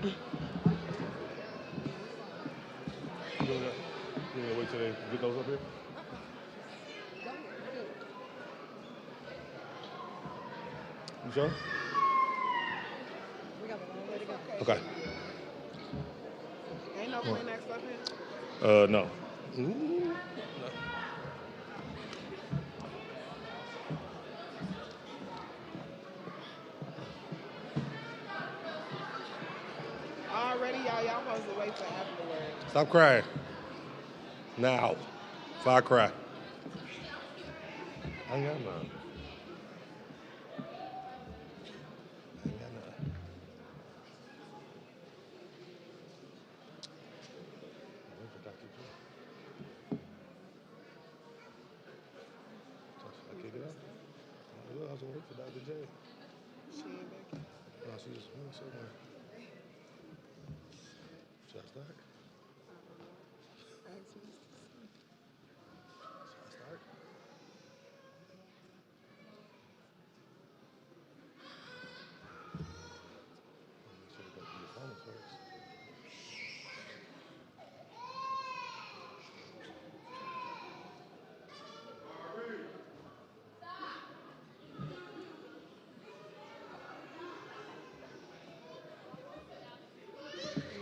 You gonna wait till they get those up here? You sure? We got a long way to go. Okay. Ain't no one next up here? No. Already, y'all supposed to wait for afterwards. Stop crying. Now. If I cry. I ain't got none. I ain't got none. Wait for Dr. J. I kick it out. I was gonna wait for Dr. J. She ain't back yet. No, she just went somewhere. Should I start? Ask me. Should I start? Should have got the diploma first.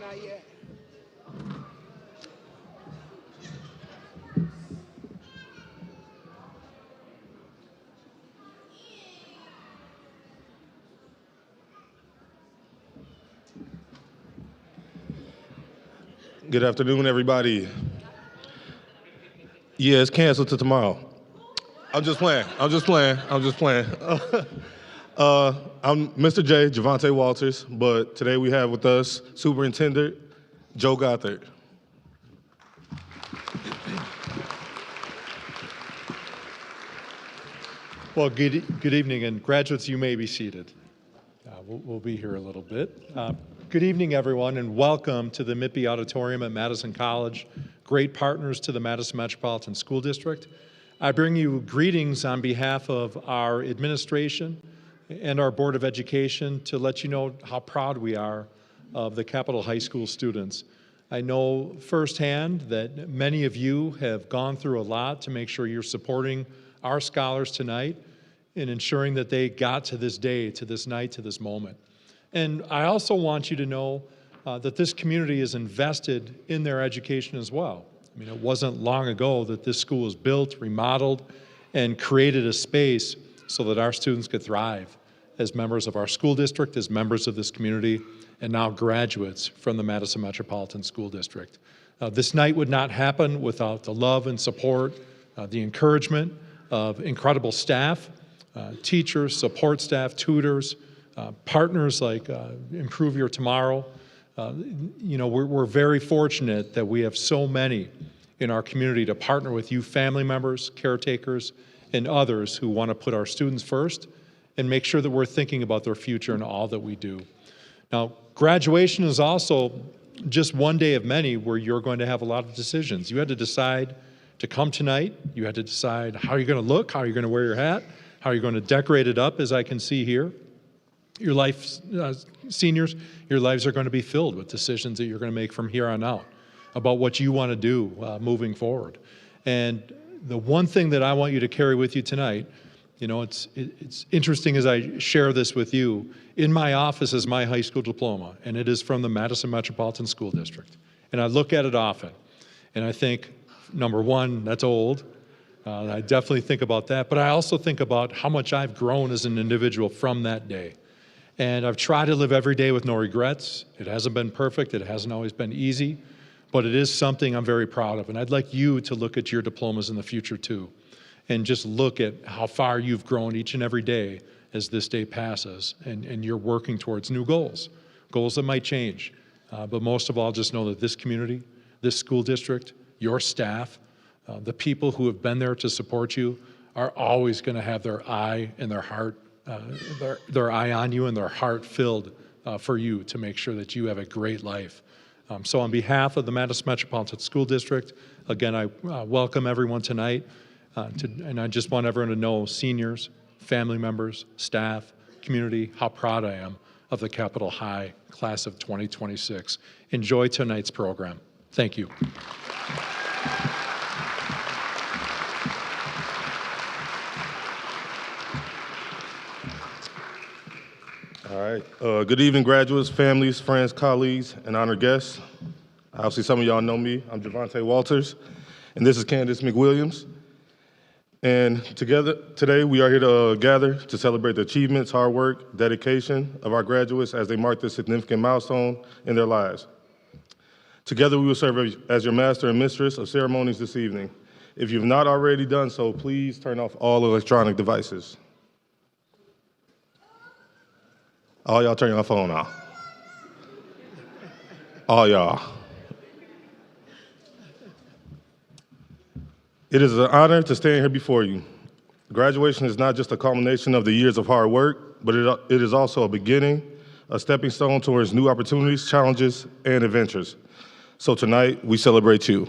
Not yet. Good afternoon, everybody. Yeah, it's canceled to tomorrow. I'm just playing. I'm Mr. J, Javante Walters, but today we have with us Superintendent Joe Gothard. Well, good evening, and graduates, you may be seated. We'll be here a little bit. Good evening, everyone, and welcome to the MIPI Auditorium at Madison College. Great partners to the Madison Metropolitan School District. I bring you greetings on behalf of our administration and our Board of Education to let you know how proud we are of the Capitol High School students. I know firsthand that many of you have gone through a lot to make sure you're supporting our scholars tonight in ensuring that they got to this day, to this night, to this moment. And I also want you to know that this community is invested in their education as well. I mean, it wasn't long ago that this school was built, remodeled, and created a space so that our students could thrive as members of our school district, as members of this community, and now graduates from the Madison Metropolitan School District. This night would not happen without the love and support, the encouragement of incredible staff, teachers, support staff, tutors, partners like Improve Your Tomorrow. You know, we're very fortunate that we have so many in our community to partner with you family members, caretakers, and others who want to put our students first and make sure that we're thinking about their future in all that we do. Now, graduation is also just one day of many where you're going to have a lot of decisions. You had to decide to come tonight. You had to decide how you're going to look, how you're going to wear your hat, how you're going to decorate it up, as I can see here. Your life, seniors, your lives are going to be filled with decisions that you're going to make from here on out about what you want to do moving forward. And the one thing that I want you to carry with you tonight, you know, it's interesting as I share this with you, in my office is my high school diploma, and it is from the Madison Metropolitan School District. And I look at it often, and I think, number one, that's old. I definitely think about that, but I also think about how much I've grown as an individual from that day. And I've tried to live every day with no regrets. It hasn't been perfect, it hasn't always been easy, but it is something I'm very proud of. And I'd like you to look at your diplomas in the future too, and just look at how far you've grown each and every day as this day passes, and you're working towards new goals that might change. But most of all, just know that this community, this school district, your staff, the people who have been there to support you are always going to have their eye and their heart, their eye on you and their heart filled for you to make sure that you have a great life. So on behalf of the Madison Metropolitan School District, again, I welcome everyone tonight, and I just want everyone to know, seniors, family members, staff, community, how proud I am of the Capitol High Class of 2026. Enjoy tonight's program. Thank you. All right. Good evening, graduates, families, friends, colleagues, and honored guests. Obviously, some of y'all know me. I'm Javante Walters, and this is Candace McWilliams. And together, today, we are here to gather to celebrate the achievements, hard work, dedication of our graduates as they mark this significant milestone in their lives. Together, we will serve as your master and mistress of ceremonies this evening. If you've not already done so, please turn off all electronic devices. All y'all turn your phone off. All y'all. It is an honor to stand here before you. Graduation is not just a culmination of the years of hard work, but it is also a beginning, a stepping stone towards new opportunities, challenges, and adventures. So tonight, we celebrate you.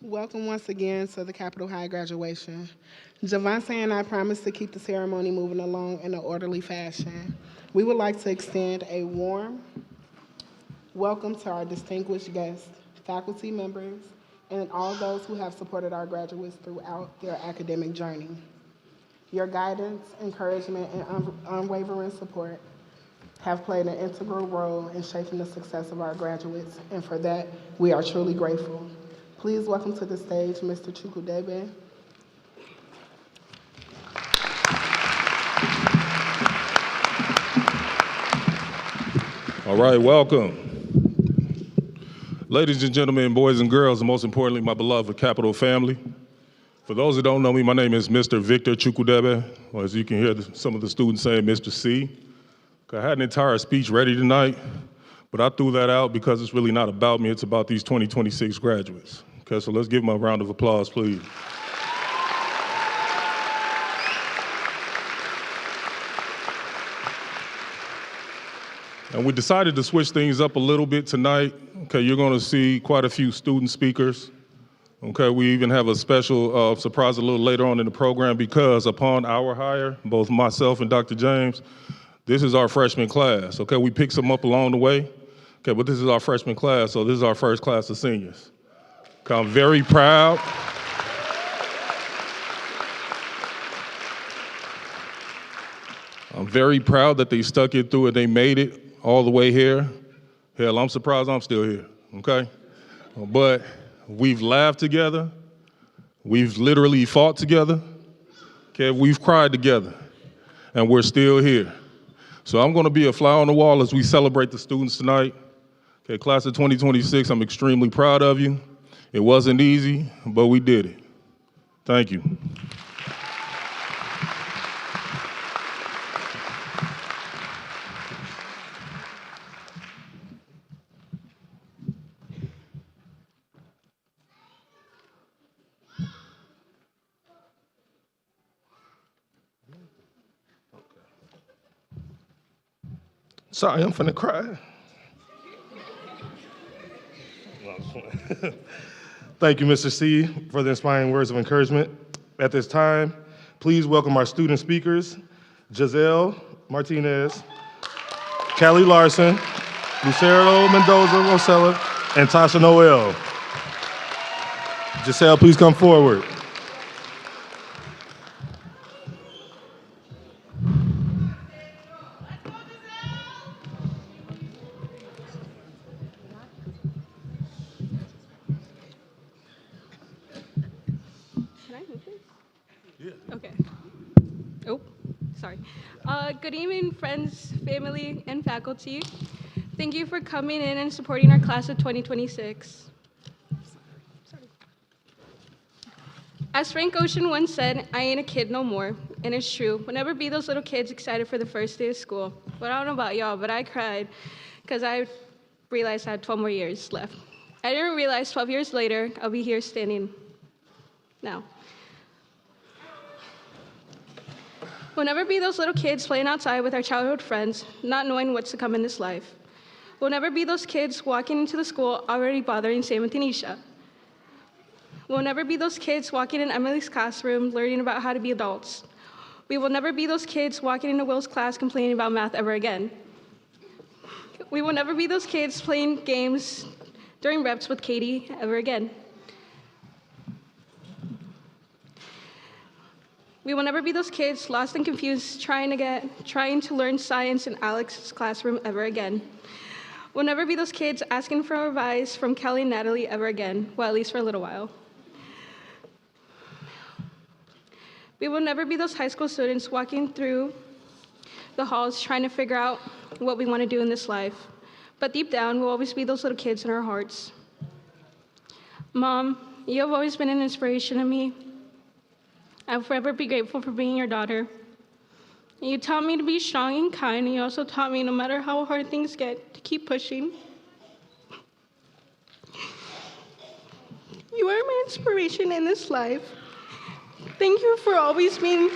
Welcome once again to the Capitol High graduation. Javante and I promise to keep the ceremony moving along in an orderly fashion. We would like to extend a warm welcome to our distinguished guests, faculty members, and all those who have supported our graduates throughout their academic journey. Your guidance, encouragement, and unwavering support have played an integral role in shaping the success of our graduates, and for that, we are truly grateful. Please welcome to the stage Mr. Chukwudebe. All right, welcome. Ladies and gentlemen, boys and girls, and most importantly, my beloved Capitol family. For those that don't know me, my name is Mr. Victor Chukwudebe, or as you can hear some of the students saying, Mr. C. I had an entire speech ready tonight, but I threw that out because it's really not about me, it's about these 2026 graduates. Okay, so let's give them a round of applause, please. And we decided to switch things up a little bit tonight. Okay, you're gonna see quite a few student speakers. Okay, we even have a special surprise a little later on in the program because upon our hire, both myself and Dr. James, this is our freshman class. Okay, we picked some up along the way. Okay, but this is our freshman class, so this is our first class of seniors. Okay, I'm very proud. I'm very proud that they stuck it through and they made it all the way here. Hell, I'm surprised I'm still here, okay? But we've laughed together. We've literally fought together. Okay, we've cried together, and we're still here. So I'm gonna be a fly on the wall as we celebrate the students tonight. Okay, class of 2026, I'm extremely proud of you. It wasn't easy, but we did it. Thank you. Sorry, I'm finna cry. Thank you, Mr. C, for the inspiring words of encouragement. At this time, please welcome our student speakers, Giselle Martinez, Callie Larson, Lucero Mendoza Rosella, and Tasha Noel. Giselle, please come forward. Okay. Oh, sorry. Good evening, friends, family, and faculty. Thank you for coming in and supporting our class of 2026. Sorry. As Frank Ocean once said, I ain't a kid no more. And it's true. We'll never be those little kids excited for the first day of school. But I don't know about y'all, but I cried because I realized I had 12 more years left. I didn't realize 12 years later, I'll be here standing now. We'll never be those little kids playing outside with our childhood friends, not knowing what's to come in this life. We'll never be those kids walking into the school already bothering Sam and Tanisha. We'll never be those kids walking in Emily's classroom learning about how to be adults. We will never be those kids walking into Will's class complaining about math ever again. We will never be those kids playing games during reps with Katie ever again. We will never be those kids lost and confused trying to learn science in Alex's classroom ever again. We'll never be those kids asking for advice from Kelly and Natalie ever again, well, at least for a little while. We will never be those high school students walking through the halls trying to figure out what we want to do in this life. But deep down, we'll always be those little kids in our hearts. Mom, you have always been an inspiration to me. I'll forever be grateful for being your daughter. You taught me to be strong and kind, and you also taught me no matter how hard things get, to keep pushing. You are my inspiration in this life. Thank you for always being...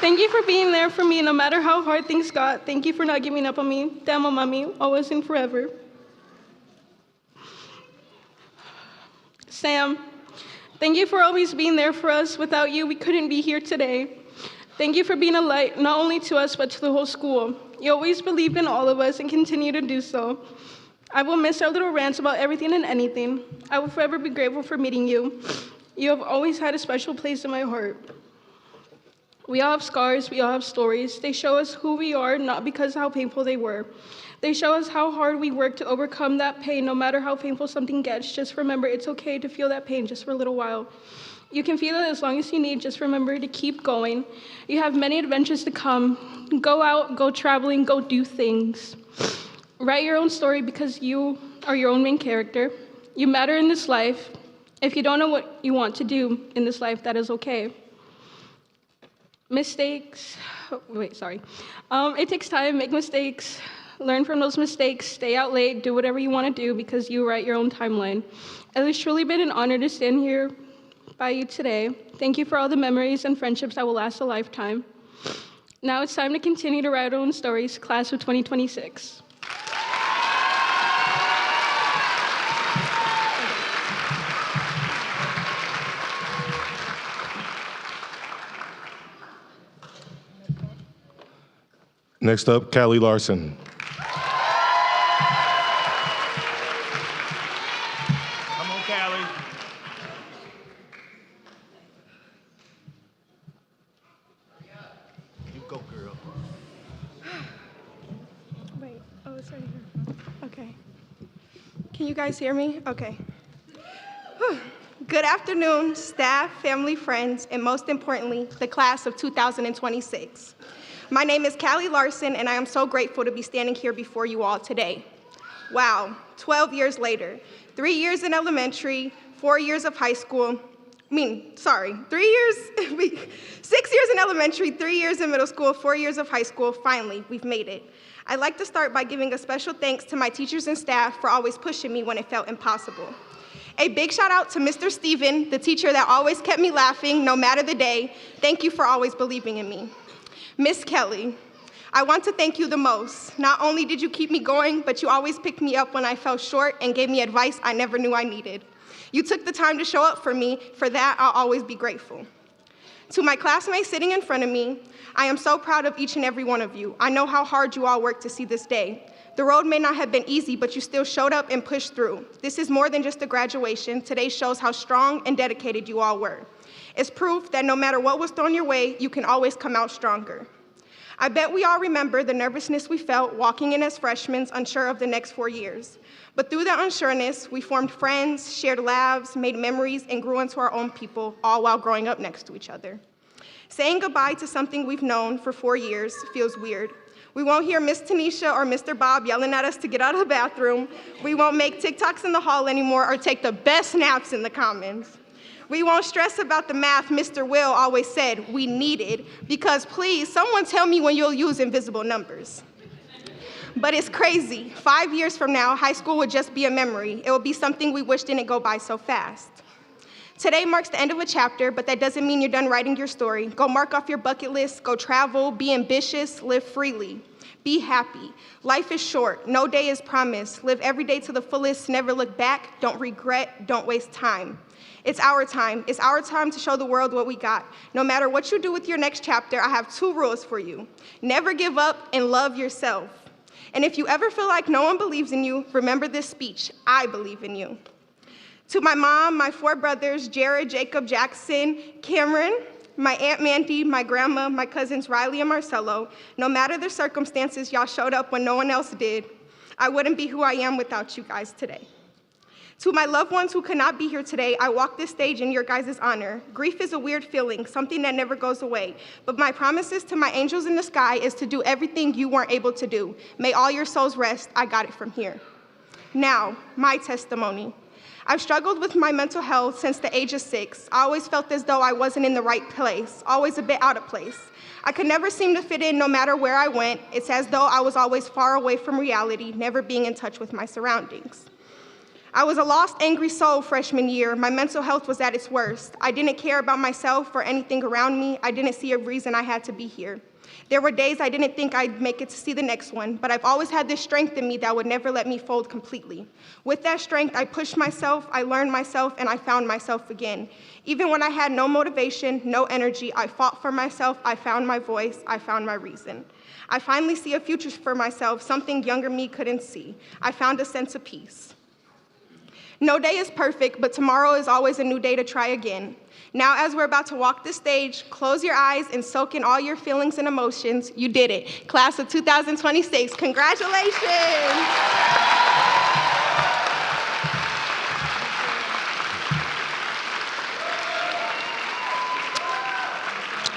Thank you for being there for me no matter how hard things got. Thank you for not giving up on me. Damo Mommy, always and forever. Sam, thank you for always being there for us. Without you, we couldn't be here today. Thank you for being a light, not only to us, but to the whole school. You always believed in all of us and continue to do so. I will miss our little rants about everything and anything. I will forever be grateful for meeting you. You have always had a special place in my heart. We all have scars, we all have stories. They show us who we are, not because of how painful they were. They show us how hard we work to overcome that pain, no matter how painful something gets. Just remember, it's okay to feel that pain just for a little while. You can feel it as long as you need. Just remember to keep going. You have many adventures to come. Go out, go traveling, go do things. Write your own story because you are your own main character. You matter in this life. If you don't know what you want to do in this life, that is okay. Mistakes, it takes time, make mistakes, learn from those mistakes, stay out late, do whatever you want to do because you write your own timeline. It has truly been an honor to stand here by you today. Thank you for all the memories and friendships that will last a lifetime. Now it's time to continue to write our own stories, class of 2026. Next up, Callie Larson. Come on, Callie. You go, girl. Wait, oh, it's right here. Okay. Can you guys hear me? Okay. Whew. Good afternoon, staff, family, friends, and most importantly, the class of 2026. My name is Callie Larson, and I am so grateful to be standing here before you all today. Wow, 12 years later, 3 years in elementary, 4 years of high school, 6 years in elementary, 3 years in middle school, 4 years of high school, finally, we've made it. I'd like to start by giving a special thanks to my teachers and staff for always pushing me when it felt impossible. A big shout out to Mr. Steven, the teacher that always kept me laughing no matter the day. Thank you for always believing in me. Miss Kelly, I want to thank you the most. Not only did you keep me going, but you always picked me up when I fell short and gave me advice I never knew I needed. You took the time to show up for me. For that, I'll always be grateful. To my classmates sitting in front of me, I am so proud of each and every one of you. I know how hard you all worked to see this day. The road may not have been easy, but you still showed up and pushed through. This is more than just a graduation. Today shows how strong and dedicated you all were. It's proof that no matter what was thrown your way, you can always come out stronger. I bet we all remember the nervousness we felt walking in as freshmen, unsure of the next 4 years. But through that unsureness, we formed friends, shared laughs, made memories, and grew into our own people, all while growing up next to each other. Saying goodbye to something we've known for 4 years feels weird. We won't hear Miss Tanisha or Mr. Bob yelling at us to get out of the bathroom. We won't make TikToks in the hall anymore or take the best naps in the commons. We won't stress about the math Mr. Will always said we needed, because please, someone tell me when you'll use invisible numbers. But it's crazy. 5 years from now, high school would just be a memory. It will be something we wish didn't go by so fast. Today marks the end of a chapter, but that doesn't mean you're done writing your story. Go mark off your bucket list, go travel, be ambitious, live freely. Be happy. Life is short, no day is promised. Live every day to the fullest, never look back, don't regret, don't waste time. It's our time. It's our time to show the world what we got. No matter what you do with your next chapter, I have 2 rules for you. Never give up and love yourself. And if you ever feel like no one believes in you, remember this speech: I believe in you. To my mom, my 4 brothers, Jared, Jacob, Jackson, Cameron, my Aunt Mandy, my grandma, my cousins Riley and Marcelo, no matter the circumstances, y'all showed up when no one else did. I wouldn't be who I am without you guys today. To my loved ones who could not be here today, I walk this stage in your guys' honor. Grief is a weird feeling, something that never goes away. But my promises to my angels in the sky is to do everything you weren't able to do. May all your souls rest. I got it from here. Now, my testimony. I've struggled with my mental health since the age of 6. I always felt as though I wasn't in the right place, always a bit out of place. I could never seem to fit in no matter where I went. It's as though I was always far away from reality, never being in touch with my surroundings. I was a lost, angry soul freshman year. My mental health was at its worst. I didn't care about myself or anything around me. I didn't see a reason I had to be here. There were days I didn't think I'd make it to see the next one, but I've always had this strength in me that would never let me fold completely. With that strength, I pushed myself, I learned myself, and I found myself again. Even when I had no motivation, no energy, I fought for myself, I found my voice, I found my reason. I finally see a future for myself, something younger me couldn't see. I found a sense of peace. No day is perfect, but tomorrow is always a new day to try again. Now, as we're about to walk the stage, close your eyes and soak in all your feelings and emotions. You did it. Class of 2026, congratulations.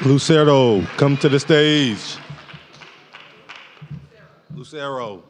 Lucero, come to the stage. Lucero.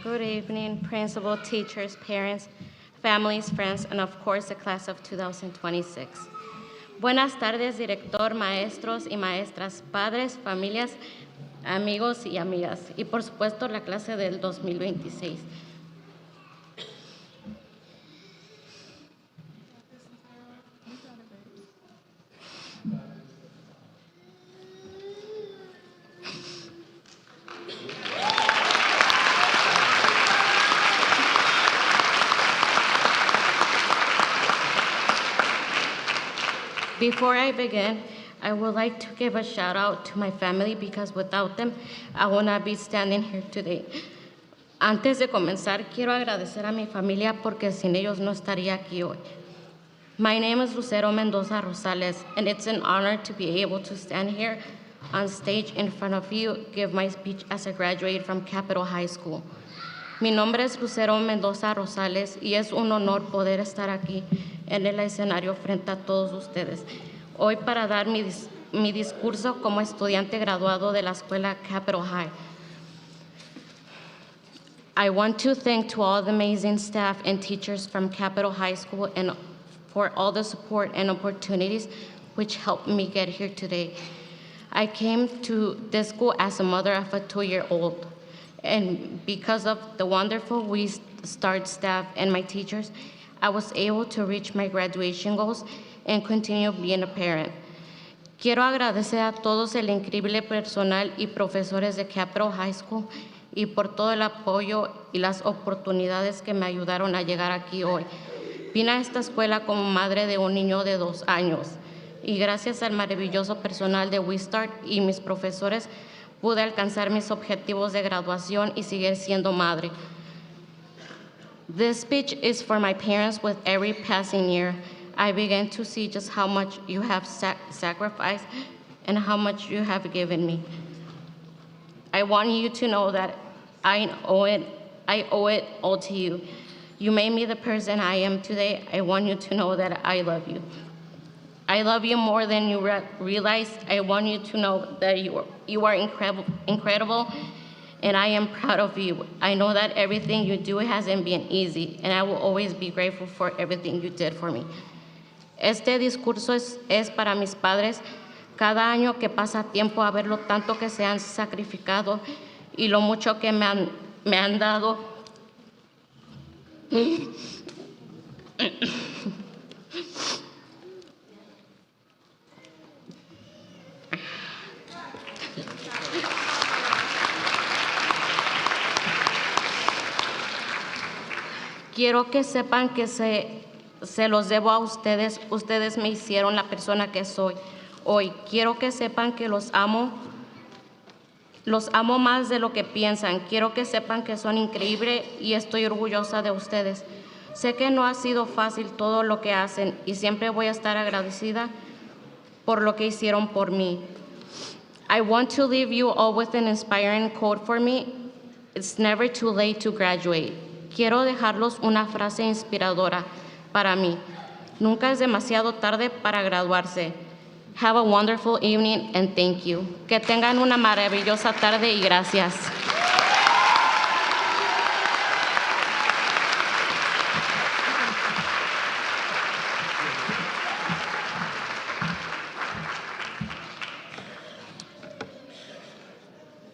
Good evening, principal, teachers, parents, families, friends, and of course, the class of 2026. Buenas tardes, director, maestros y maestras, padres, familias, amigos y amigas, y por supuesto la clase del 2026. Before I begin, I would like to give a shout out to my family because without them, I would not be standing here today. Antes de comenzar, quiero agradecer a mi familia porque sin ellos no estaría aquí hoy. My name is Lucero Mendoza Rosales, and it's an honor to be able to stand here on stage in front of you, give my speech as a graduate from Capitol High School. Mi nombre es Lucero Mendoza Rosales y es un honor poder estar aquí en el escenario frente a todos ustedes hoy para dar mi discurso como estudiante graduado de la escuela Capitol High. I want to thank to all the amazing staff and teachers from Capitol High School and for all the support and opportunities which helped me get here today. I came to this school as a mother of a 2-year-old. And because of the wonderful We Start staff and my teachers, I was able to reach my graduation goals and continue being a parent. Quiero agradecer a todos el increíble personal y profesores de Capitol High School y por todo el apoyo y las oportunidades que me ayudaron a llegar aquí hoy. Vine a esta escuela como madre de un niño de 2 años y gracias al maravilloso personal de We Start y mis profesores, pude alcanzar mis objetivos de graduación y seguir siendo madre. This speech is for my parents. With every passing year, I began to see just how much you have sacrificed and how much you have given me. I want you to know that I owe it all to you. You made me the person I am today. I want you to know that I love you. I love you more than you realize. I want you to know that you are incredible, and I am proud of you. I know that everything you do hasn't been easy, and I will always be grateful for everything you did for me. Este discurso es para mis padres. Cada año que pasa tiempo a ver lo tanto que se han sacrificado y lo mucho que me han dado. Quiero que sepan que se los debo a ustedes. Ustedes me hicieron la persona que soy hoy. Quiero que sepan que los amo más de lo que piensan. Quiero que sepan que son increíbles y estoy orgullosa de ustedes. Sé que no ha sido fácil todo lo que hacen y siempre voy a estar agradecida por lo que hicieron por mí. I want to leave you all with an inspiring quote for me. It's never too late to graduate. Quiero dejarlos una frase inspiradora para mí. Nunca es demasiado tarde para graduarse. Have a wonderful evening and thank you. Que tengan una maravillosa tarde y gracias.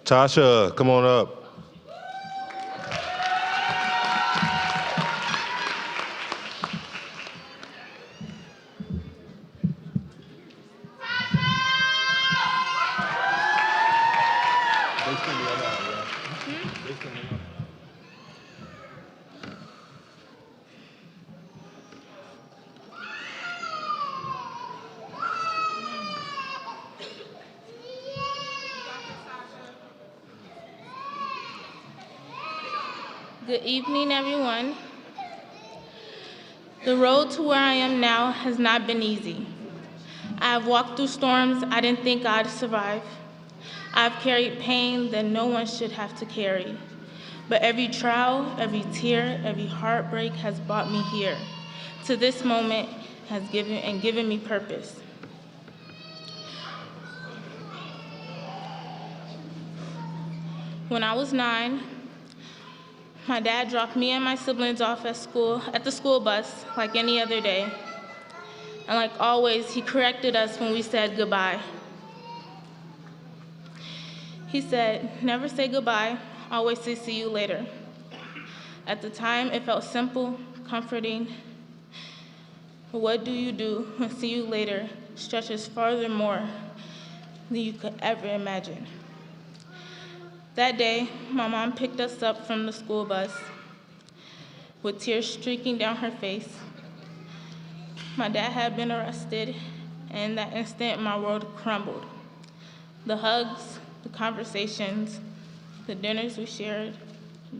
Tasha, come on up. Good evening, everyone. The road to where I am now has not been easy. I have walked through storms I didn't think I'd survive. I've carried pain that no one should have to carry. But every trial, every tear, every heartbreak has brought me here. To this moment has given me purpose. When I was 9, my dad dropped me and my siblings off at the school bus like any other day. And like always, he corrected us when we said goodbye. He said, never say goodbye, always say see you later. At the time, it felt simple, comforting. But what do you do when see you later stretches farther more than you could ever imagine? That day, my mom picked us up from the school bus with tears streaking down her face. My dad had been arrested, and in that instant, my world crumbled. The hugs, the conversations, the dinners we shared,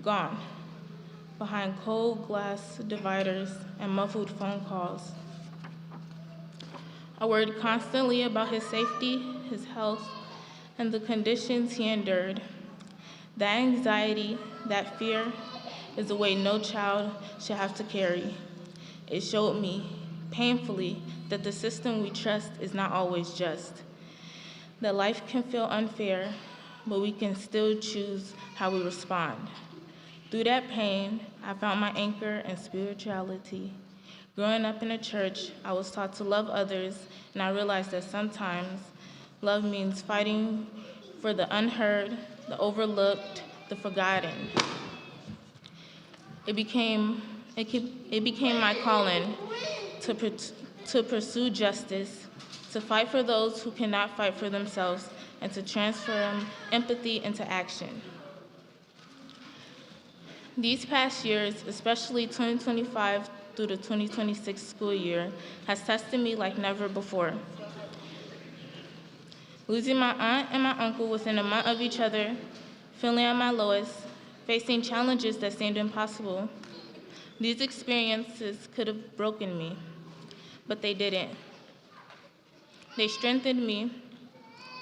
gone behind cold glass dividers and muffled phone calls. I worried constantly about his safety, his health, and the conditions he endured. That anxiety, that fear, is a weight no child should have to carry. It showed me, painfully, that the system we trust is not always just. That life can feel unfair, but we can still choose how we respond. Through that pain, I found my anchor in spirituality. Growing up in a church, I was taught to love others, and I realized that sometimes love means fighting for the unheard, the overlooked, the forgotten. It became my calling to pursue justice, to fight for those who cannot fight for themselves, and to transform empathy into action. These past years, especially 2025 through the 2026 school year, has tested me like never before. Losing my aunt and my uncle within a month of each other, feeling at my lowest, facing challenges that seemed impossible. These experiences could have broken me, but they didn't. They strengthened me,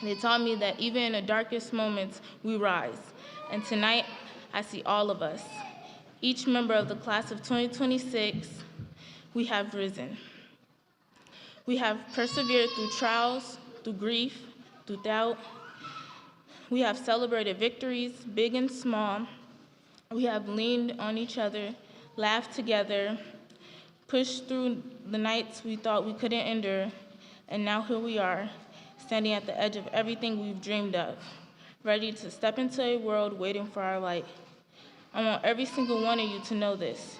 They taught me that even in the darkest moments, we rise. And tonight, I see all of us. Each member of the class of 2026, we have risen. We have persevered through trials, through grief, through doubt. We have celebrated victories, big and small. We have leaned on each other, laughed together, pushed through the nights we thought we couldn't endure, and now here we are, standing at the edge of everything we've dreamed of, ready to step into a world waiting for our light. I want every single one of you to know this.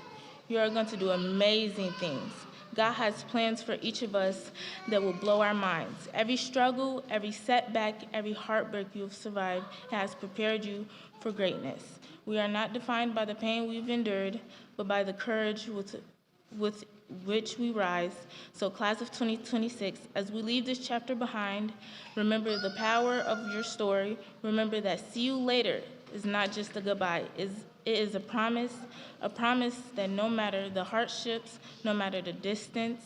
You are going to do amazing things. God has plans for each of us that will blow our minds. Every struggle, every setback, every heartbreak you've survived has prepared you for greatness. We are not defined by the pain we've endured, but by the courage with which we rise. So class of 2026, as we leave this chapter behind, remember the power of your story. Remember that see you later is not just a goodbye. It is a promise that no matter the hardships, no matter the distance,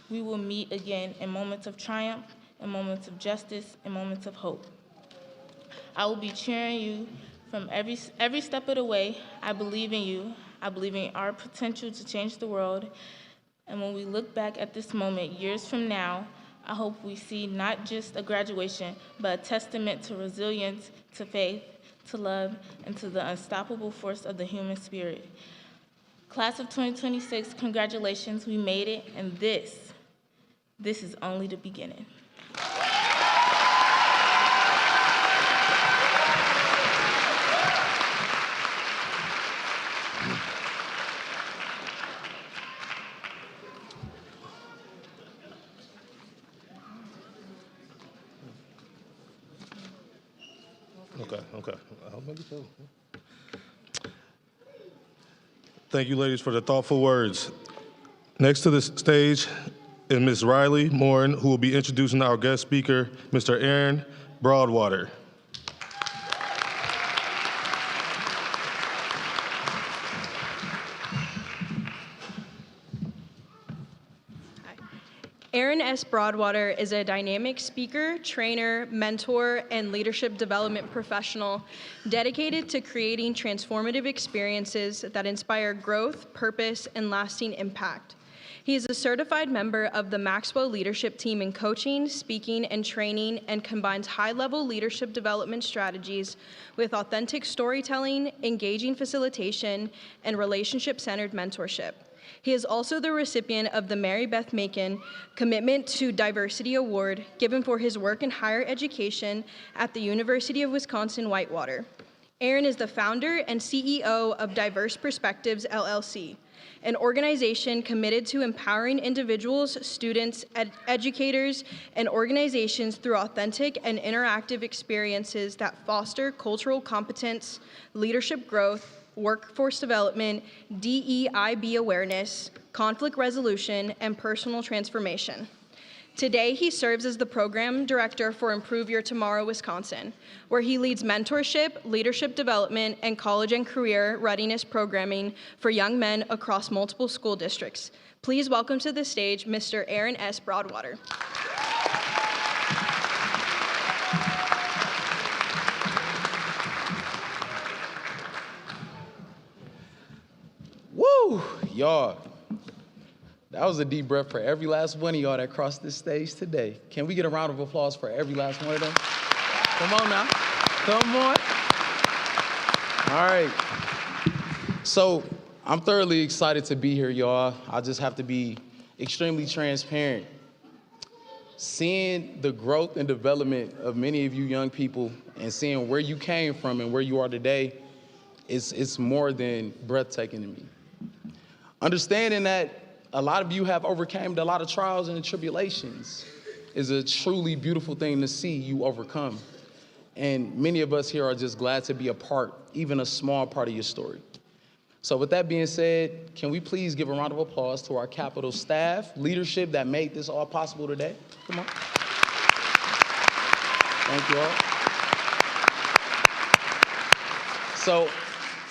we will meet again in moments of triumph, in moments of justice, in moments of hope. I will be cheering you from every step of the way. I believe in you. I believe in our potential to change the world. And when we look back at this moment years from now, I hope we see not just a graduation, but a testament to resilience, to faith, to love, and to the unstoppable force of the human spirit. Class of 2026, congratulations, we made it, and this is only the beginning. Okay. Thank you, ladies, for the thoughtful words. Next to the stage is Ms. Riley Morin, who will be introducing our guest speaker, Mr. Aaron Broadwater. Aaron S. Broadwater is a dynamic speaker, trainer, mentor, and leadership development professional dedicated to creating transformative experiences that inspire growth, purpose, and lasting impact. He is a certified member of the Maxwell Leadership Team in coaching, speaking, and training, and combines high-level leadership development strategies with authentic storytelling, engaging facilitation, and relationship-centered mentorship. He is also the recipient of the Mary Beth Macon Commitment to Diversity Award, given for his work in higher education at the University of Wisconsin-Whitewater. Aaron is the founder and CEO of Diverse Perspectives, LLC, an organization committed to empowering individuals, students, educators, and organizations through authentic and interactive experiences that foster cultural competence, leadership growth, workforce development, DEIB awareness, conflict resolution, and personal transformation. Today, he serves as the program director for Improve Your Tomorrow, Wisconsin, where he leads mentorship, leadership development, and college and career readiness programming for young men across multiple school districts. Please welcome to the stage Mr. Aaron S. Broadwater. Woo, y'all. That was a deep breath for every last one of y'all that crossed this stage today. Can we get a round of applause for every last one of them? Come on now, come on. All right. So I'm thoroughly excited to be here, y'all. I just have to be extremely transparent. Seeing the growth and development of many of you young people and seeing where you came from and where you are today, it's more than breathtaking to me. Understanding that a lot of you have overcome a lot of trials and tribulations is a truly beautiful thing to see you overcome. And many of us here are just glad to be a part, even a small part of your story. So with that being said, can we please give a round of applause to our Capitol staff, leadership that made this all possible today? Come on. Thank you all. So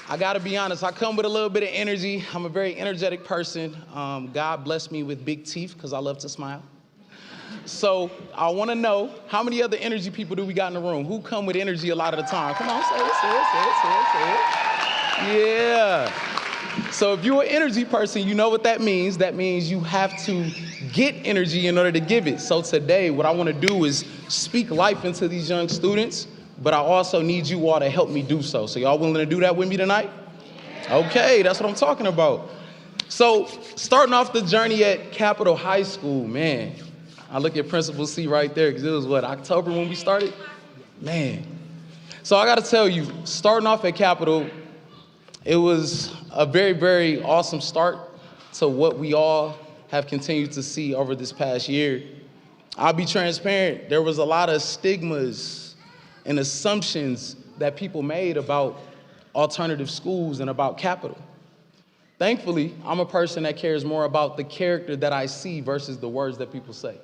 I gotta be honest, I come with a little bit of energy. I'm a very energetic person. God blessed me with big teeth because I love to smile. So I want to know, how many other energy people do we got in the room? Who come with energy a lot of the time? Come on, say it. Yeah. So if you're an energy person, you know what that means. That means you have to get energy in order to give it. So today, what I want to do is speak life into these young students, but I also need you all to help me do so. So y'all willing to do that with me tonight? Okay, that's what I'm talking about. So starting off the journey at Capitol High School, man, I look at Principal C right there, because it was what, October when we started? Man. So I got to tell you, starting off at Capitol, it was a very, very awesome start to what we all have continued to see over this past year. I'll be transparent. There was a lot of stigmas and assumptions that people made about alternative schools and about Capitol. Thankfully, I'm a person that cares more about the character that I see versus the words that people say.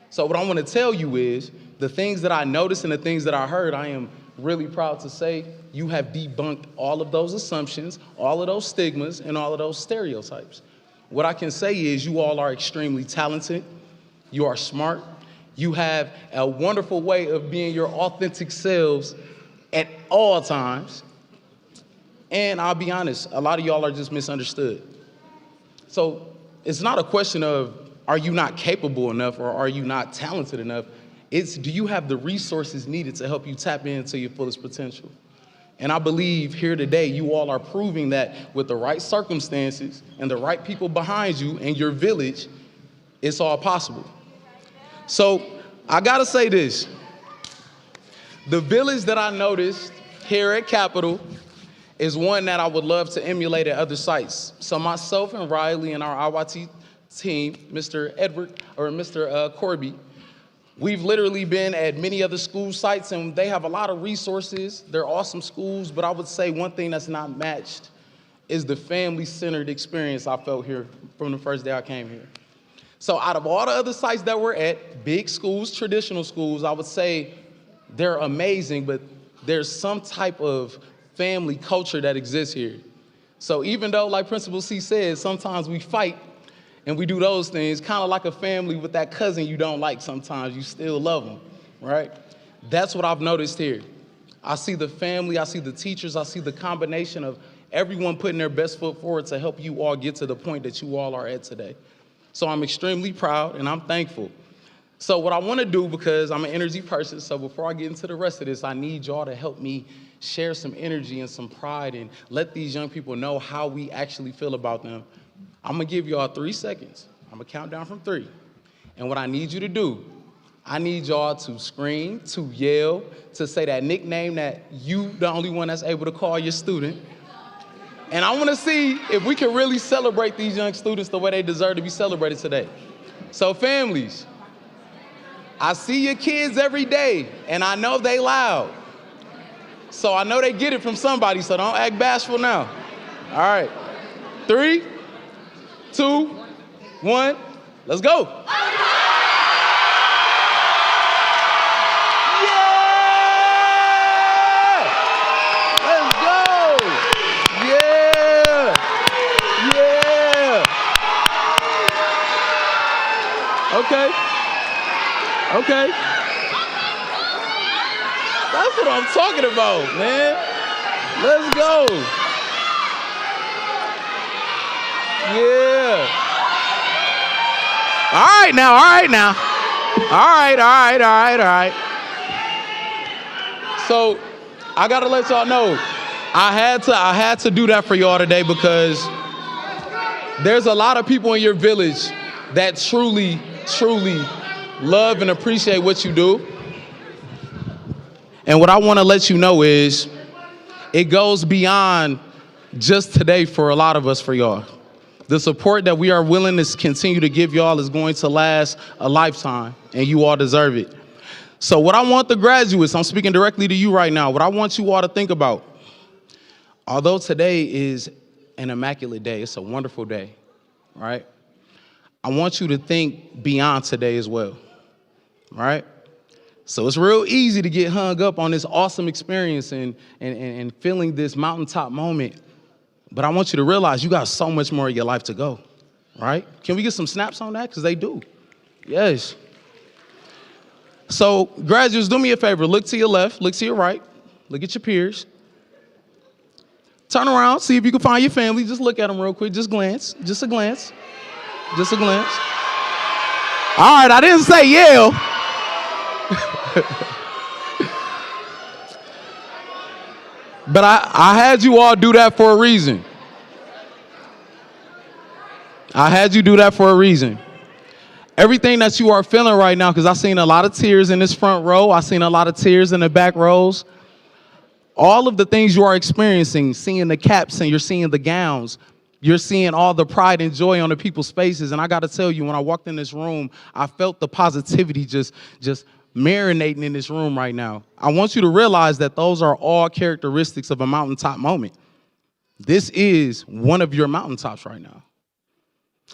So what I want to tell you is the things that I noticed and the things that I heard, I am really proud to say you have debunked all of those assumptions, all of those stigmas, and all of those stereotypes. What I can say is you all are extremely talented. You are smart. You have a wonderful way of being your authentic selves at all times. And I'll be honest, a lot of y'all are just misunderstood. So it's not a question of, are you not capable enough or are you not talented enough? It's, do you have the resources needed to help you tap into your fullest potential? And I believe here today, you all are proving that with the right circumstances and the right people behind you and your village, it's all possible. So I gotta say this, the village that I noticed here at Capitol is one that I would love to emulate at other sites. So myself and Riley and our IYT team, Mr. Edward, or Mr. Corby, we've literally been at many other school sites and they have a lot of resources. They're awesome schools, but I would say one thing that's not matched is the family-centered experience I felt here from the first day I came here. So out of all the other sites that we're at, big schools, traditional schools, I would say they're amazing, but there's some type of family culture that exists here. So even though, like Principal C said, sometimes we fight and we do those things, kind of like a family with that cousin you don't like sometimes, you still love them, right? That's what I've noticed here. I see the family, I see the teachers, I see the combination of everyone putting their best foot forward to help you all get to the point that you all are at today. So I'm extremely proud and I'm thankful. So what I want to do, because I'm an energy person, so before I get into the rest of this, I need y'all to help me share some energy and some pride and let these young people know how we actually feel about them. I'm gonna give y'all 3 seconds. I'm gonna count down from 3. And what I need you to do, I need y'all to scream, to yell, to say that nickname that you, the only one that's able to call your student. And I wanna see if we can really celebrate these young students the way they deserve to be celebrated today. So families, I see your kids every day and I know they loud. So I know they get it from somebody, so don't act bashful now. All right, 3, 2, 1, let's go. Yeah! Let's go! Yeah! Yeah! Okay. Okay. That's what I'm talking about, man. Let's go. Yeah. All right now. All right. So I gotta let y'all know, I had to do that for y'all today because there's a lot of people in your village that truly love and appreciate what you do. And what I want to let you know is it goes beyond just today for a lot of us, for y'all. The support that we are willing to continue to give y'all is going to last a lifetime, and you all deserve it. So what I want the graduates, I'm speaking directly to you right now, what I want you all to think about, although today is an immaculate day, it's a wonderful day, right? I want you to think beyond today as well, right? So it's real easy to get hung up on this awesome experience and feeling this mountaintop moment. But I want you to realize you got so much more of your life to go, right? Can we get some snaps on that? Because they do. Yes. So graduates, do me a favor. Look to your left, look to your right, look at your peers. Turn around, see if you can find your family. Just look at them real quick, just glance, just a glance, just a glance. All right, I didn't say yell. But I had you all do that for a reason. I had you do that for a reason. Everything that you are feeling right now, because I've seen a lot of tears in this front row. I've seen a lot of tears in the back rows. All of the things you are experiencing, seeing the caps and you're seeing the gowns, you're seeing all the pride and joy on the people's faces. And I got to tell you, when I walked in this room, I felt the positivity just marinating in this room right now. I want you to realize that those are all characteristics of a mountaintop moment. This is one of your mountaintops right now.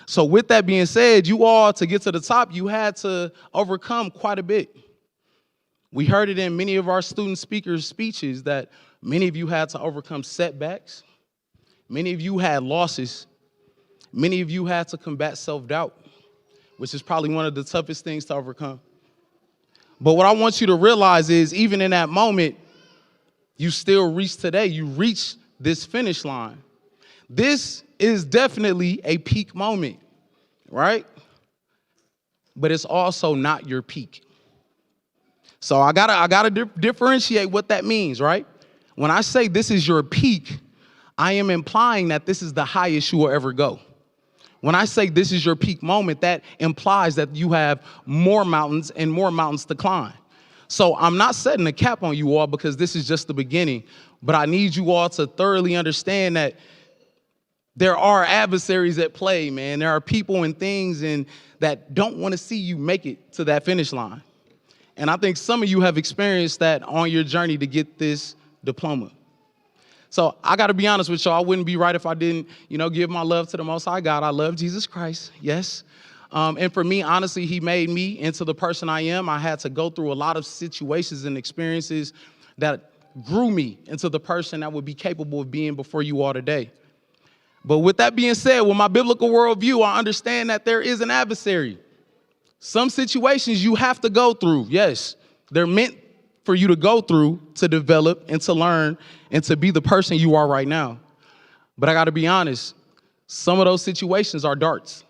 So with that being said, you all, to get to the top, you had to overcome quite a bit. We heard it in many of our student speakers' speeches that many of you had to overcome setbacks. Many of you had losses. Many of you had to combat self-doubt, which is probably one of the toughest things to overcome. But what I want you to realize is, even in that moment, you still reached today. You reached this finish line. This is definitely a peak moment, right? But it's also not your peak. So I gotta differentiate what that means, right? When I say this is your peak, I am implying that this is the highest you will ever go. When I say this is your peak moment, that implies that you have more mountains and more mountains to climb. So I'm not setting a cap on you all because this is just the beginning, but I need you all to thoroughly understand that there are adversaries at play, man. There are people and things that don't want to see you make it to that finish line. And I think some of you have experienced that on your journey to get this diploma. So I got to be honest with y'all. I wouldn't be right if I didn't, give my love to the Most High God. I love Jesus Christ, yes. And for me, honestly, he made me into the person I am. I had to go through a lot of situations and experiences that grew me into the person that would be capable of being before you all today. But with that being said, with my biblical worldview, I understand that there is an adversary. Some situations you have to go through, yes. They're meant for you to go through, to develop, and to learn, and to be the person you are right now. But I got to be honest, some of those situations are darts,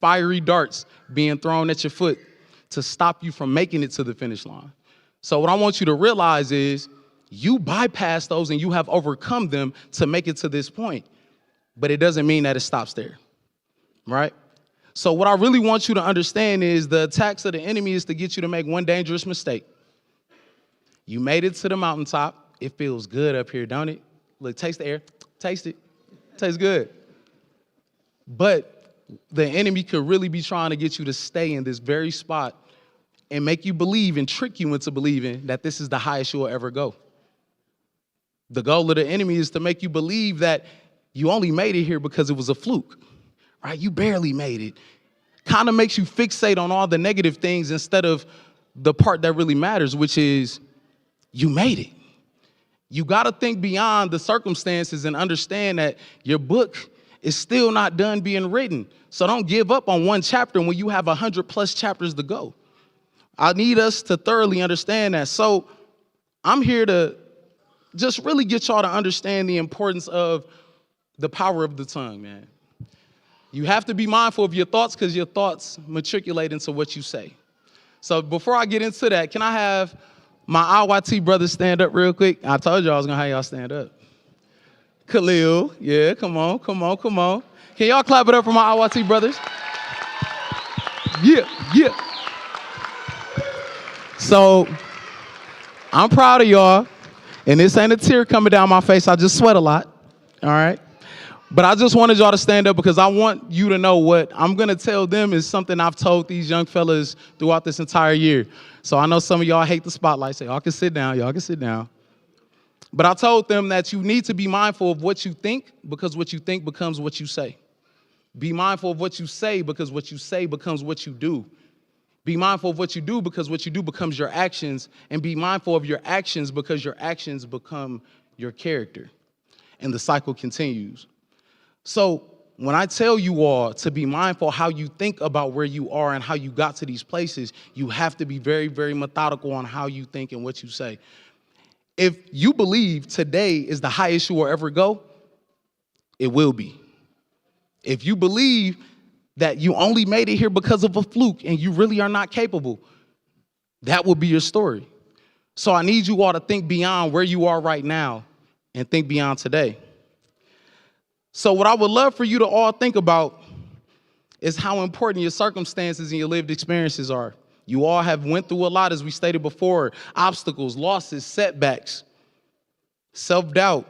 fiery darts being thrown at your foot to stop you from making it to the finish line. So what I want you to realize is you bypass those and you have overcome them to make it to this point. But it doesn't mean that it stops there, right? So what I really want you to understand is the attacks of the enemy is to get you to make one dangerous mistake. You made it to the mountaintop. It feels good up here, don't it? Look, taste the air. Taste it. Tastes good. But the enemy could really be trying to get you to stay in this very spot and make you believe and trick you into believing that this is the highest you'll ever go. The goal of the enemy is to make you believe that you only made it here because it was a fluke, right? You barely made it. Kind of makes you fixate on all the negative things instead of the part that really matters, which is you made it. You got to think beyond the circumstances and understand that your book is still not done being written. So don't give up on one chapter when you have 100+ chapters to go. I need us to thoroughly understand that. So I'm here to just really get y'all to understand the importance of the power of the tongue, man. You have to be mindful of your thoughts because your thoughts matriculate into what you say. So before I get into that, can I have my IYT brothers stand up real quick? I told y'all I was going to have y'all stand up. Khalil, yeah, come on. Can y'all clap it up for my IYT brothers? Yeah. So I'm proud of y'all, and this ain't a tear coming down my face. I just sweat a lot, all right? But I just wanted y'all to stand up because I want you to know what I'm going to tell them is something I've told these young fellas throughout this entire year. So I know some of y'all hate the spotlight. Say, y'all can sit down. But I told them that you need to be mindful of what you think because what you think becomes what you say. Be mindful of what you say because what you say becomes what you do. Be mindful of what you do because what you do becomes your actions. And be mindful of your actions because your actions become your character. And the cycle continues. So When I tell you all to be mindful how you think about where you are and how you got to these places, you have to be very, very methodical on how you think and what you say. If you believe today is the highest you will ever go, it will be. If you believe that you only made it here because of a fluke and you really are not capable, that will be your story. So I need you all to think beyond where you are right now and think beyond today. So what I would love for you to all think about is how important your circumstances and your lived experiences are. You all have went through a lot, as we stated before: obstacles, losses, setbacks, self-doubt.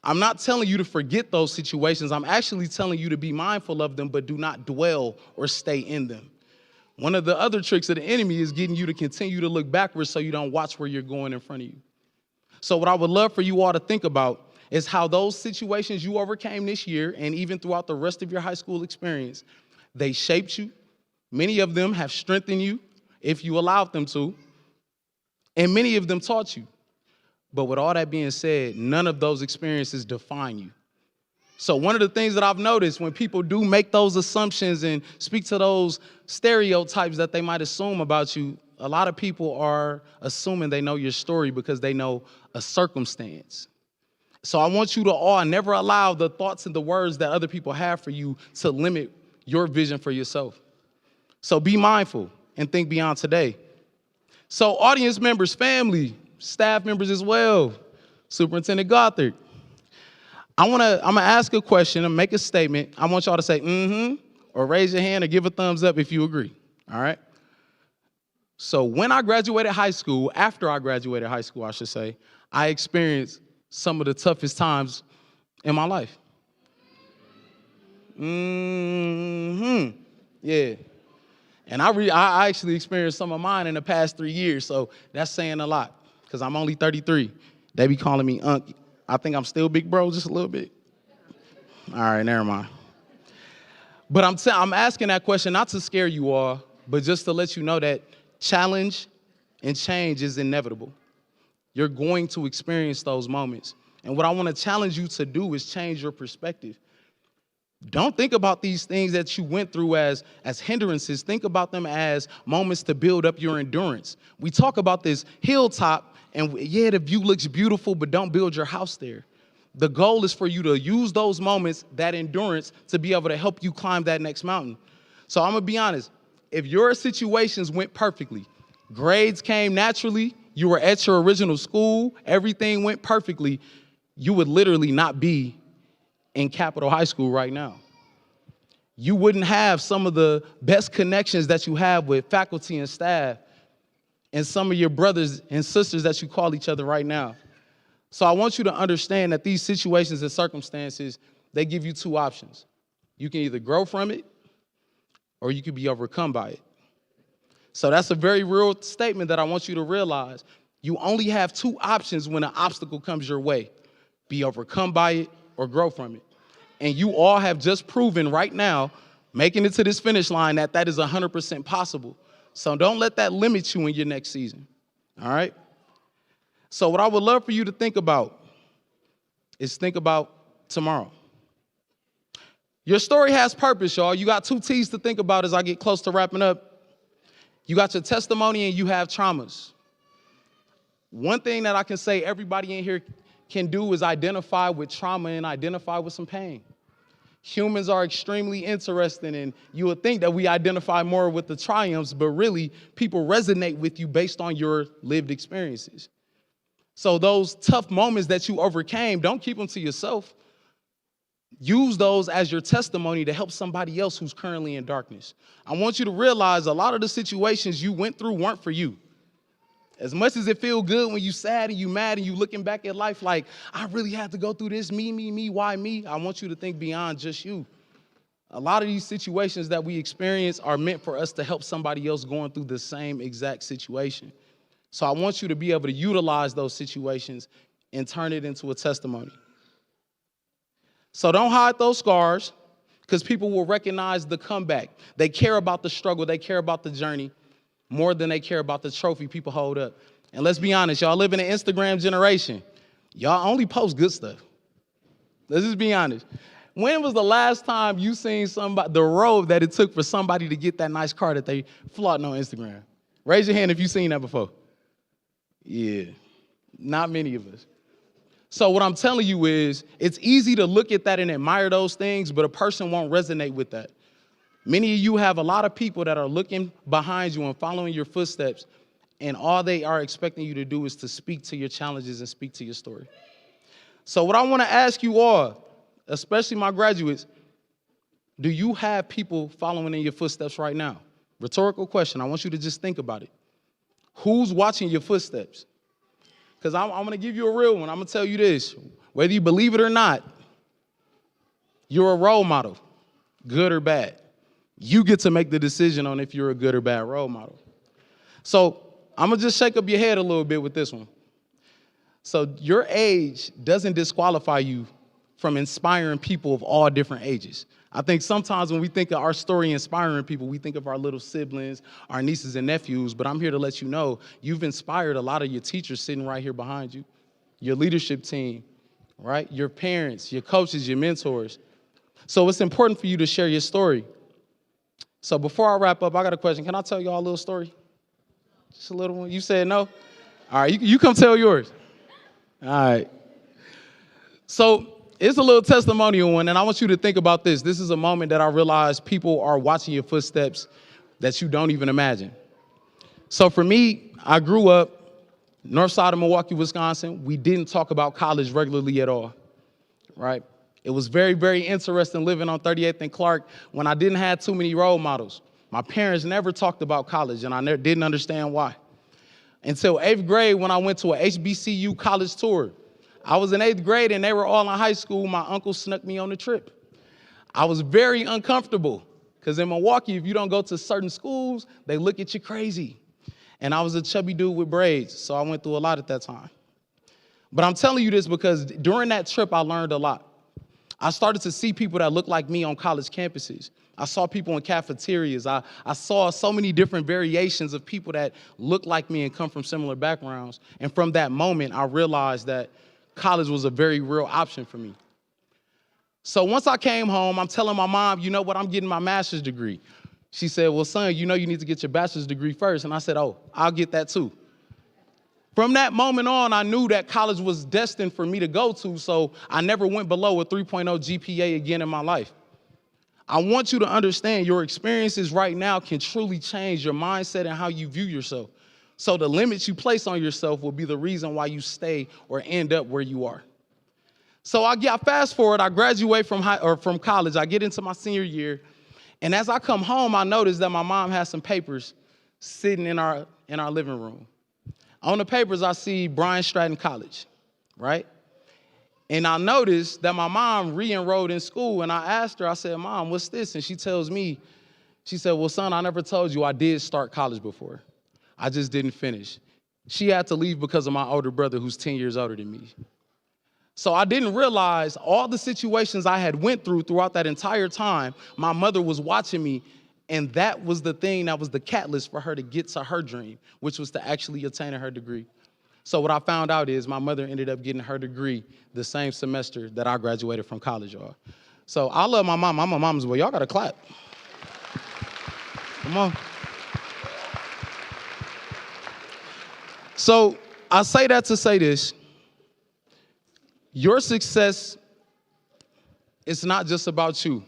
I'm not telling you to forget those situations. I'm actually telling you to be mindful of them, but do not dwell or stay in them. One of the other tricks of the enemy is getting you to continue to look backwards so you don't watch where you're going in front of you. So what I would love for you all to think about is how those situations you overcame this year and even throughout the rest of your high school experience, they shaped you. Many of them have strengthened you if you allowed them to, and many of them taught you. But with all that being said, none of those experiences define you. So one of the things that I've noticed when people do make those assumptions and speak to those stereotypes that they might assume about you, a lot of people are assuming they know your story because they know a circumstance. So I want you to all never allow the thoughts and the words that other people have for you to limit your vision for yourself. So be mindful and think beyond today. So audience members, family, staff members as well, Superintendent Gothard, I'm gonna ask a question and make a statement. I want y'all to say mm-hmm or raise your hand or give a thumbs up if you agree, all right? So when I graduated high school, after I graduated high school, I should say, I experienced some of the toughest times in my life. Yeah. And I actually experienced some of mine in the past 3 years, so that's saying a lot, because I'm only 33. They be calling me Unc. I think I'm still big bro, just a little bit. All right, never mind. But I'm asking that question not to scare you all, but just to let you know that challenge and change is inevitable. You're going to experience those moments. And what I want to challenge you to do is change your perspective. Don't think about these things that you went through as hindrances. Think about them as moments to build up your endurance. We talk about this hilltop, and yeah, the view looks beautiful, but don't build your house there. The goal is for you to use those moments, that endurance, to be able to help you climb that next mountain. So I'm going to be honest. If your situations went perfectly, grades came naturally, you were at your original school, everything went perfectly, you would literally not be in Capitol High School right now. You wouldn't have some of the best connections that you have with faculty and staff and some of your brothers and sisters that you call each other right now. So I want you to understand that these situations and circumstances, they give you two options. You can either grow from it or you can be overcome by it. So that's a very real statement that I want you to realize. You only have two options when an obstacle comes your way: be overcome by it or grow from it. And you all have just proven right now, making it to this finish line, that that is 100% possible. So don't let that limit you in your next season, all right? So what I would love for you to think about is think about tomorrow. Your story has purpose, y'all. You got two T's to think about as I get close to wrapping up. You got your testimony and you have traumas. One thing that I can say everybody in here can do is identify with trauma and identify with some pain. Humans are extremely interesting, and you would think that we identify more with the triumphs, but really people resonate with you based on your lived experiences. So those tough moments that you overcame, don't keep them to yourself. Use those as your testimony to help somebody else who's currently in darkness. I want you to realize a lot of the situations you went through weren't for you. As much as it feels good when you sad and you mad and you looking back at life like, I really had to go through this, me, why me? I want you to think beyond just you. A lot of these situations that we experience are meant for us to help somebody else going through the same exact situation. So I want you to be able to utilize those situations and turn it into a testimony. So don't hide those scars, because people will recognize the comeback. They care about the struggle. They care about the journey more than they care about the trophy people hold up. And let's be honest, y'all live in an Instagram generation. Y'all only post good stuff. Let's just be honest. When was the last time you seen somebody, the road that it took for somebody to get that nice car that they flaunting on Instagram? Raise your hand if you've seen that before. Yeah, not many of us. So what I'm telling you is, it's easy to look at that and admire those things, but a person won't resonate with that. Many of you have a lot of people that are looking behind you and following your footsteps, and all they are expecting you to do is to speak to your challenges and speak to your story. So what I want to ask you all, especially my graduates, do you have people following in your footsteps right now? Rhetorical question. I want you to just think about it. Who's watching your footsteps? Because I'm going to give you a real one. I'm going to tell you this. Whether you believe it or not, you're a role model, good or bad. You get to make the decision on if you're a good or bad role model. So I'm going to just shake up your head a little bit with this one. So your age doesn't disqualify you from inspiring people of all different ages. I think sometimes when we think of our story inspiring people, we think of our little siblings, our nieces and nephews, but I'm here to let you know you've inspired a lot of your teachers sitting right here behind you, your leadership team, right? Your parents, your coaches, your mentors. So it's important for you to share your story. So before I wrap up, I got a question. Can I tell y'all a little story? Just a little one. You said no? All right, you come tell yours. All right. So it's a little testimonial one, and I want you to think about this. This is a moment that I realized people are watching your footsteps that you don't even imagine. So for me, I grew up north side of Milwaukee, Wisconsin. We didn't talk about college regularly at all, right? It was very, very interesting living on 38th and Clark when I didn't have too many role models. My parents never talked about college, and I didn't understand why. Until 8th grade when I went to a HBCU college tour. I was in 8th grade and they were all in high school. My uncle snuck me on the trip. I was very uncomfortable because in Milwaukee, if you don't go to certain schools, they look at you crazy. And I was a chubby dude with braids, so I went through a lot at that time. But I'm telling you this because during that trip, I learned a lot. I started to see people that looked like me on college campuses. I saw people in cafeterias. I saw so many different variations of people that look like me and come from similar backgrounds. And from that moment, I realized that college was a very real option for me. So once I came home, I'm telling my mom, you know what, I'm getting my master's degree. She said, well, son, you know you need to get your bachelor's degree first. And I said, oh, I'll get that too. From that moment on, I knew that college was destined for me to go to, so I never went below a 3.0 GPA again in my life. I want you to understand your experiences right now can truly change your mindset and how you view yourself. So the limits you place on yourself will be the reason why you stay or end up where you are. So I fast forward, I graduate from college, I get into my senior year, and as I come home, I notice that my mom has some papers sitting in our living room. On the papers, I see Bryan Stratton College, right? And I noticed that my mom re-enrolled in school, and I asked her, I said, Mom, what's this? And she tells me, she said, well, son, I never told you I did start college before. I just didn't finish. She had to leave because of my older brother who's 10 years older than me. So I didn't realize all the situations I had went through throughout that entire time, my mother was watching me, and that was the thing that was the catalyst for her to get to her dream, which was to actually attain her degree. So what I found out is my mother ended up getting her degree the same semester that I graduated from college, y'all. So I love my mom. I'm a mama's boy. Y'all got to clap. Come on. So I say that to say this. Your success is not just about you.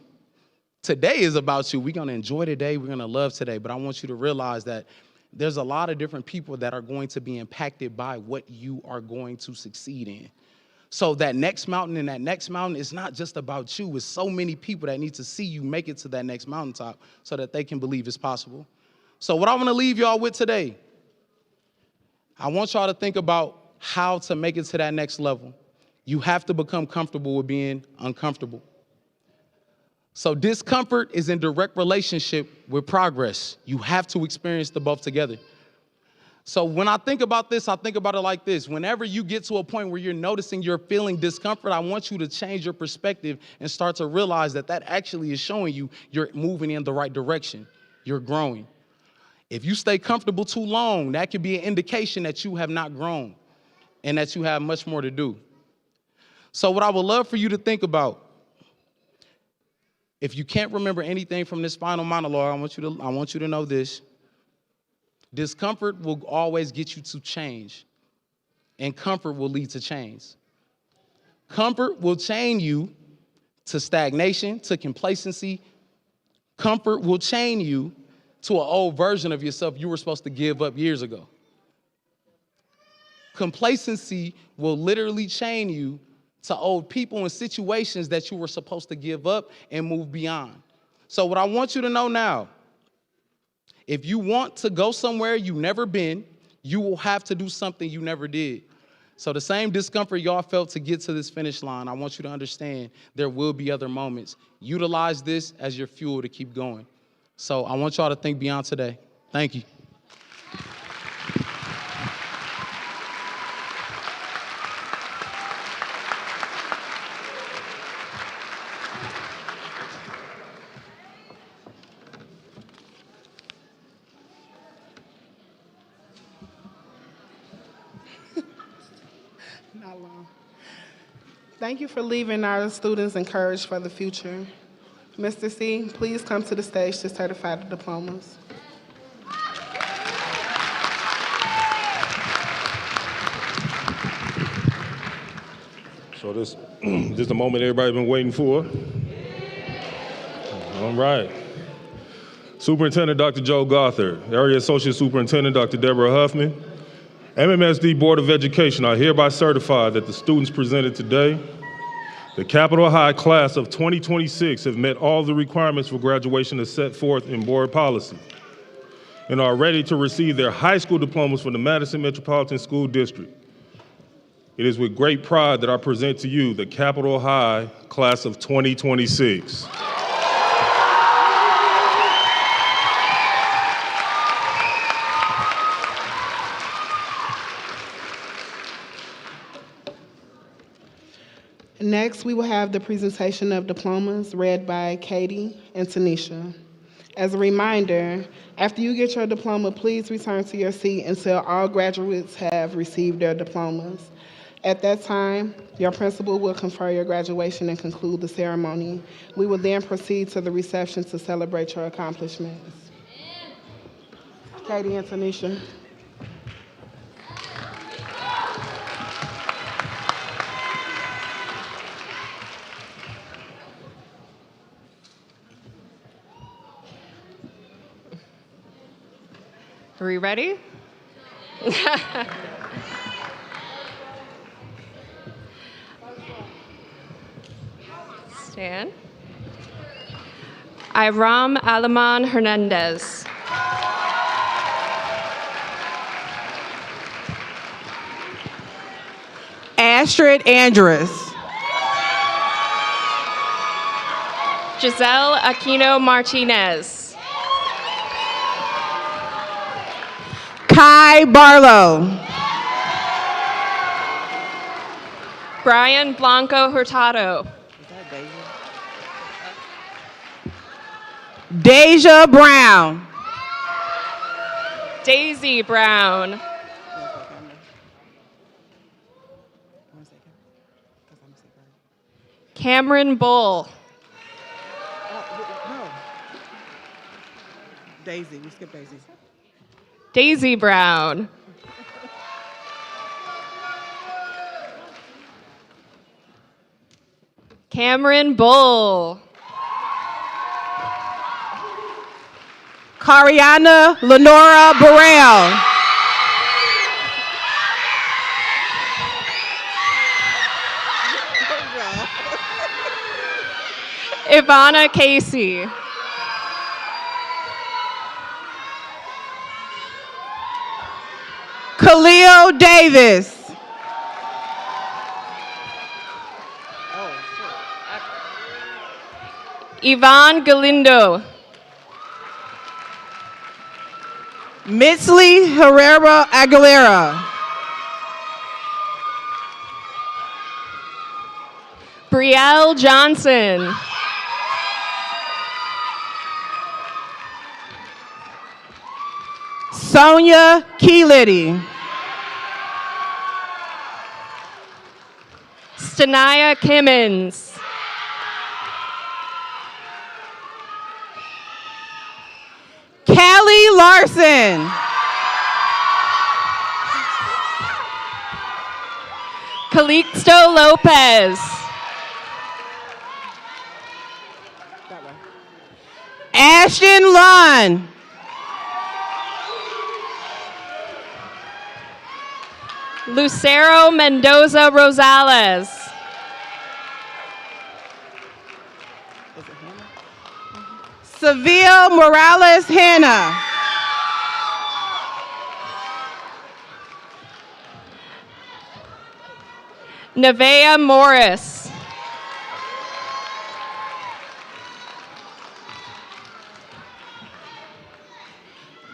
Today is about you. We're going to enjoy today. We're going to love today. But I want you to realize that there's a lot of different people that are going to be impacted by what you are going to succeed in. So that next mountain and that next mountain is not just about you. It's so many people that need to see you make it to that next mountaintop so that they can believe it's possible. So what I want to leave y'all with today, I want y'all to think about how to make it to that next level. You have to become comfortable with being uncomfortable. So discomfort is in direct relationship with progress. You have to experience the both together. So when I think about this, I think about it like this. Whenever you get to a point where you're noticing you're feeling discomfort, I want you to change your perspective and start to realize that that actually is showing you you're moving in the right direction. You're growing. If you stay comfortable too long, that could be an indication that you have not grown and that you have much more to do. So what I would love for you to think about If you can't remember anything from this final monologue, I want you to know this. Discomfort will always get you to change, and comfort will lead to change. Comfort will chain you to stagnation, to complacency. Comfort will chain you to an old version of yourself you were supposed to give up years ago. Complacency will literally chain you to old people and situations that you were supposed to give up and move beyond. So what I want you to know now, if you want to go somewhere you've never been, you will have to do something you never did. So the same discomfort y'all felt to get to this finish line, I want you to understand there will be other moments. Utilize this as your fuel to keep going. So I want y'all to think beyond today. Thank you. Not long. Thank you for leaving our students encouraged for the future. Mr. C, please come to the stage to certify the diplomas. So this is the moment everybody's been waiting for. All right. Superintendent Dr. Joe Gothard, Area Associate Superintendent Dr. Deborah Huffman, MMSD Board of Education, I hereby certify that the students presented today, the Capitol High class of 2026, have met all the requirements for graduation as set forth in board policy and are ready to receive their high school diplomas from the Madison Metropolitan School District. It is with great pride that I present to you the Capitol High class of 2026. Next, we will have the presentation of diplomas read by Katie and Tanisha. As a reminder, after you get your diploma, please return to your seat until all graduates have received their diplomas. At that time, your principal will confer your graduation and conclude the ceremony. We will then proceed to the reception to celebrate your accomplishments. Katie and Tanisha. Are we ready? Stand. Iram Alaman Hernandez. Astrid Andrus. Giselle Aquino Martinez. Kai Barlow. Brian Blanco Hurtado. Deja Brown. Daisy Brown. Cameron Bull. No. Daisy, we skipped Daisy. Daisy Brown. Cameron Bull. Cariana Lenora Burrell. Ivana Casey. Khalil Davis. Yvonne Galindo. Mitsley Herrera Aguilera. Brielle Johnson. Sonia Keelity. Stanaya Kimmons. Kelly Larson. Calixto Lopez. Ashton Lund. Lucero Mendoza Rosales. Seville Morales Hanna. Nevea Morris.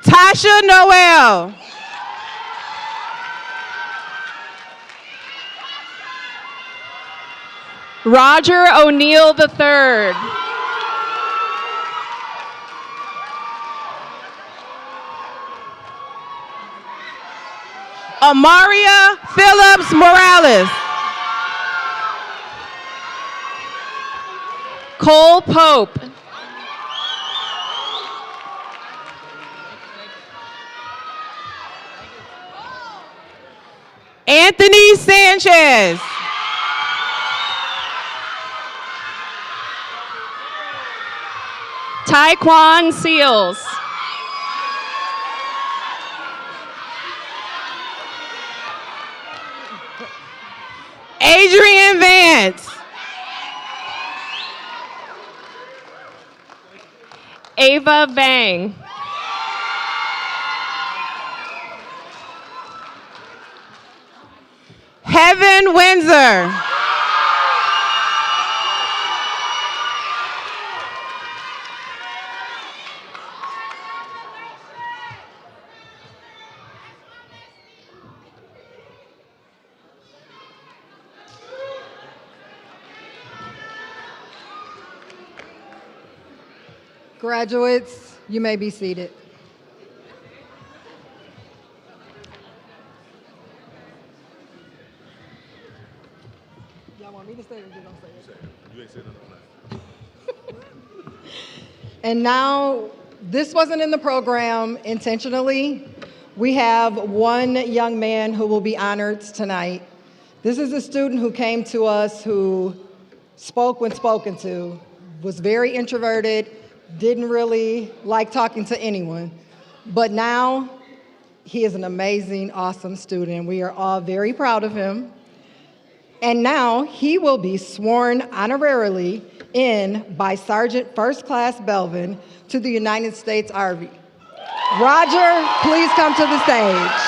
Tasha Noel. Roger O'Neill III. Amaria Phillips Morales. Cole Pope. Anthony Sanchez. Taekwon Seals. Adrian Vance. Ava Vang. Heaven Windsor. Graduates, you may be seated. Y'all want me to stay or you gonna say it? You ain't saying nothing on that. And now, this wasn't in the program intentionally. We have one young man who will be honored tonight. This is a student who came to us who spoke when spoken to, was very introverted, didn't really like talking to anyone. But now, he is an amazing, awesome student. We are all very proud of him. And now, he will be sworn honorarily in by Sergeant First Class Belvin to the United States Army. Roger, please come to the stage.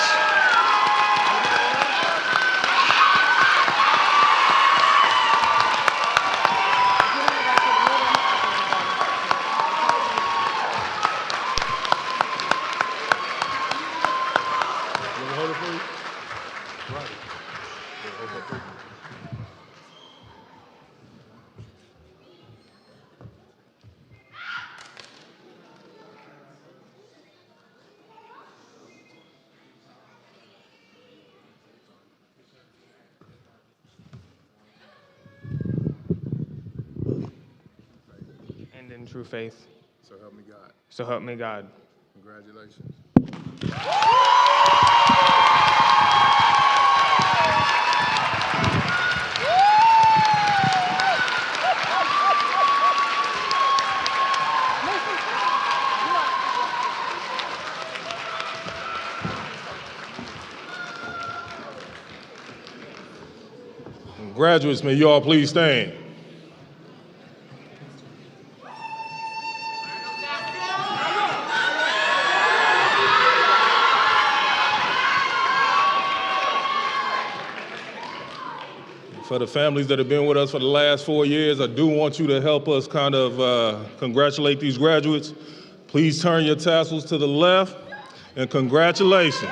And in true faith. So help me God. So help me God. Congratulations. Graduates, may you all please stand. For the families that have been with us for the last 4 years, I do want you to help us kind of congratulate these graduates. Please turn your tassels to the left, and congratulations.